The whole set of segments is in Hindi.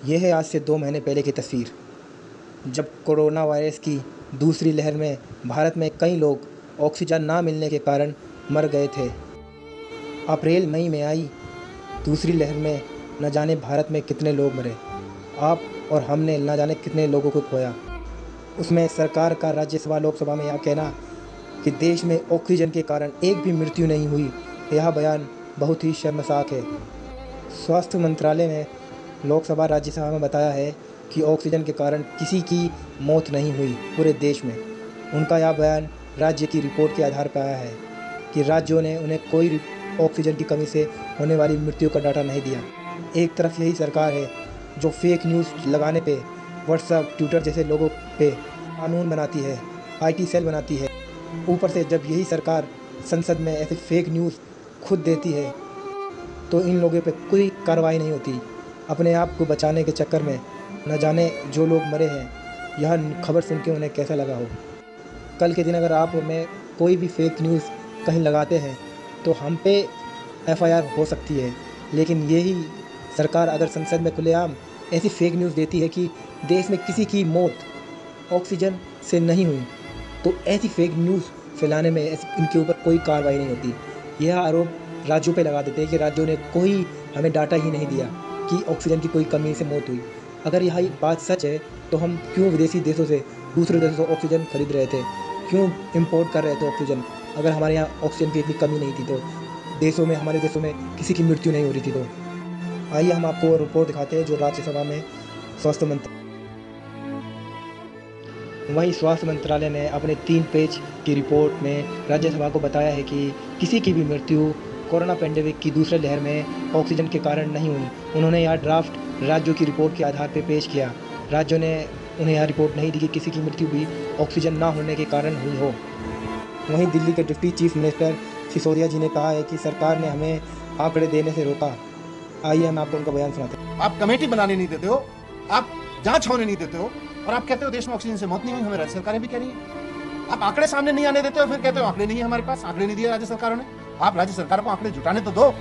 यह है आज से 2 महीने पहले की तस्वीर, जब कोरोना वायरस की दूसरी लहर में भारत में कई लोग ऑक्सीजन ना मिलने के कारण मर गए थे। अप्रैल मई में आई दूसरी लहर में न जाने भारत में कितने लोग मरे। आप और हमने न जाने कितने लोगों को खोया। उसमें सरकार का राज्यसभा लोकसभा में यह कहना कि देश में ऑक्सीजन के कारण एक भी मृत्यु नहीं हुई, यह बयान बहुत ही शर्मसार है। स्वास्थ्य मंत्रालय ने लोकसभा राज्यसभा में बताया है कि ऑक्सीजन के कारण किसी की मौत नहीं हुई पूरे देश में। उनका यह बयान राज्य की रिपोर्ट के आधार पर आया है कि राज्यों ने उन्हें कोई ऑक्सीजन की कमी से होने वाली मृत्यु का डाटा नहीं दिया। एक तरफ यही सरकार है जो फेक न्यूज़ लगाने पे व्हाट्सएप, ट्विटर जैसे लोगों पे कानून बनाती है, IT सेल बनाती है। ऊपर से जब यही सरकार संसद में ऐसे फेक न्यूज़ खुद देती है तो इन लोगों पे कोई कार्रवाई नहीं होती। अपने आप को बचाने के चक्कर में न जाने जो लोग मरे हैं, यह खबर सुन के उन्हें कैसा लगा हो। कल के दिन अगर आप में कोई भी फेक न्यूज़ कहीं लगाते हैं तो हम पे FIR हो सकती है, लेकिन यही सरकार अगर संसद में खुलेआम ऐसी फेक न्यूज़ देती है कि देश में किसी की मौत ऑक्सीजन से नहीं हुई, तो ऐसी फेक न्यूज़ फैलाने में इनके ऊपर कोई कार्रवाई नहीं होती। यह आरोप राज्यों पे लगा देते हैं कि राज्यों ने कोई हमें डाटा ही नहीं दिया कि ऑक्सीजन की कोई कमी से मौत हुई। अगर यह बात सच है तो हम क्यों विदेशी देशों से, दूसरे देशों से ऑक्सीजन खरीद रहे थे, क्यों इंपोर्ट कर रहे थे ऑक्सीजन? अगर हमारे यहाँ ऑक्सीजन की इतनी कमी नहीं थी तो हमारे देशों में किसी की मृत्यु नहीं हो रही थी। तो आइए हम आपको रिपोर्ट दिखाते हैं जो राज्यसभा में स्वास्थ्य मंत्रालय ने अपने 3 पेज की रिपोर्ट में राज्यसभा को बताया है कि किसी की भी मृत्यु कोरोना पैंडेमिक की दूसरी लहर में ऑक्सीजन के कारण नहीं हुई। उन्होंने यह ड्राफ्ट राज्यों की रिपोर्ट के आधार पर पेश किया। राज्यों ने उन्हें यह रिपोर्ट नहीं दी कि किसी की मृत्यु भी ऑक्सीजन ना होने के कारण हुई हो। वहीं दिल्ली के डिप्टी चीफ मिनिस्टर सिसोदिया जी ने कहा है कि सरकार ने हमें आंकड़े देने से रोका। आइए हम आपको उनका बयान सुनाते हैं। आप कमेटी बनाने नहीं देते हो, आप जांच होने नहीं देते हो, और आप कहते हो देश में ऑक्सीजन से मौत नहीं हुई। हमें राज्य सरकारें भी कह रही है। आप आंकड़े सामने नहीं आने देते हो, फिर कहते हो आंकड़े नहीं है हमारे पास, आंकड़े नहीं दिए राज्य सरकारों ने। आप राज्य सरकारों को आंकड़े जुटाने तो दो।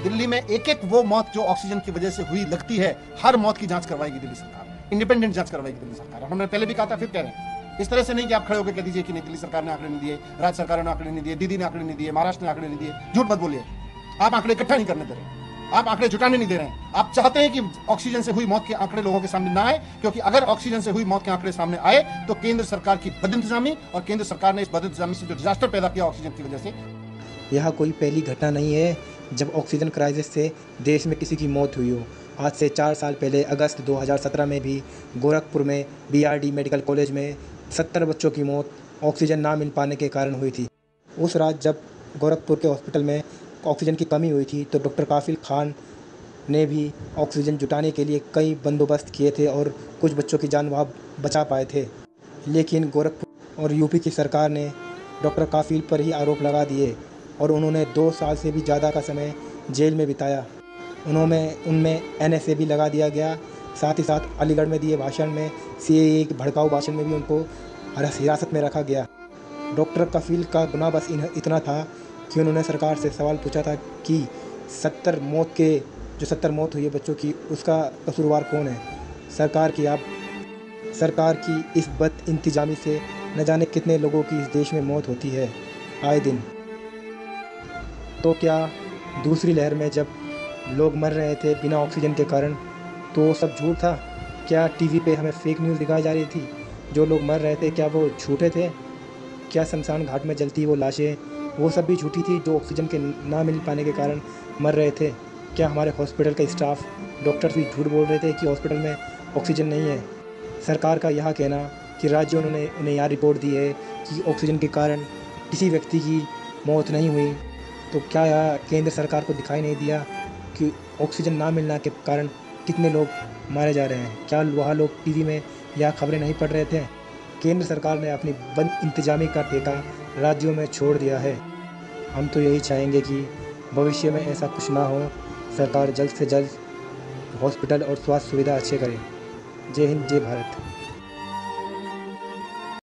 दिल्ली में एक वो मौत जो ऑक्सीजन की वजह से हुई लगती है, हर मौत की जांच करवाएगी दिल्ली सरकार, इंडिपेंडेंट जांच करवाएगी दिल्ली सरकार। हमने पहले भी कहा था, फिर कह रहे हैं। इस तरह से नहीं कि आप खड़े होकर कह दीजिए कि नहीं दिल्ली सरकार ने आंकड़े नहीं दिए, राज्य सरकारों ने आंकड़े नहीं दिए, दीदी ने आंकड़े नहीं दिए, महाराष्ट्र ने आंकड़े नहीं दिए। झूठ मत बोलिए। आप आंकड़े इकट्ठा नहीं करने दे रहे, आप आंकड़े जुटाने नहीं दे रहे हैं। आप चाहते हैं कि ऑक्सीजन से हुई मौत के आंकड़े लोगों के सामने ना आए, क्योंकि अगर ऑक्सीजन से हुई मौत के आंकड़े सामने आए तो केंद्र सरकार की बदइंतजामी, और केंद्र सरकार ने इस बदइंतजामी से जो डिजास्टर पैदा किया ऑक्सीजन की वजह से। यह कोई पहली घटना नहीं है जब ऑक्सीजन क्राइसिस से देश में किसी की मौत हुई हो। आज से 4 साल पहले अगस्त 2017 में भी गोरखपुर में BRD मेडिकल कॉलेज में 70 बच्चों की मौत ऑक्सीजन ना मिल पाने के कारण हुई थी। उस रात जब गोरखपुर के हॉस्पिटल में ऑक्सीजन की कमी हुई थी तो डॉक्टर काफिल खान ने भी ऑक्सीजन जुटाने के लिए कई बंदोबस्त किए थे और कुछ बच्चों की जान वहाँ बचा पाए थे। लेकिन गोरखपुर और UP की सरकार ने डॉक्टर काफिल पर ही आरोप लगा दिए और उन्होंने 2 साल से भी ज़्यादा का समय जेल में बिताया। उनमें NSA भी लगा दिया गया। साथ ही साथ अलीगढ़ में दिए भाषण में, CAA के भड़काऊ भाषण में भी उनको हिरासत में रखा गया। डॉक्टर काफिल का गुनाह बस इतना था कि उन्होंने सरकार से सवाल पूछा था कि 70 मौत हुई है बच्चों की, उसका कसूरवार कौन है? सरकार की इस बदइंतजामी से न जाने कितने लोगों की इस देश में मौत होती है आए दिन। तो क्या दूसरी लहर में जब लोग मर रहे थे बिना ऑक्सीजन के कारण, तो वो सब झूठ था? क्या TV पे हमें फेक न्यूज़ दिखाई जा रही थी? जो लोग मर रहे थे क्या वो झूठे थे? क्या शमशान घाट में जलती वो लाशें, वो सब भी झूठी थी जो ऑक्सीजन के ना मिल पाने के कारण मर रहे थे? क्या हमारे हॉस्पिटल का स्टाफ, डॉक्टर भी झूठ बोल रहे थे कि हॉस्पिटल में ऑक्सीजन नहीं है? सरकार का यह कहना कि राज्यों ने उन्हें यह रिपोर्ट दी है कि ऑक्सीजन के कारण किसी व्यक्ति की मौत नहीं हुई, तो क्या यह केंद्र सरकार को दिखाई नहीं दिया कि ऑक्सीजन ना मिलने के कारण कितने लोग मारे जा रहे हैं? क्या वह लोग TV में यह खबरें नहीं पढ़ रहे थे? केंद्र सरकार ने अपनी बदइंतजामी का ठेका राज्यों में छोड़ दिया है। हम तो यही चाहेंगे कि भविष्य में ऐसा कुछ ना हो। सरकार जल्द से जल्द हॉस्पिटल और स्वास्थ्य सुविधा अच्छे करे। जय हिंद, जय भारत।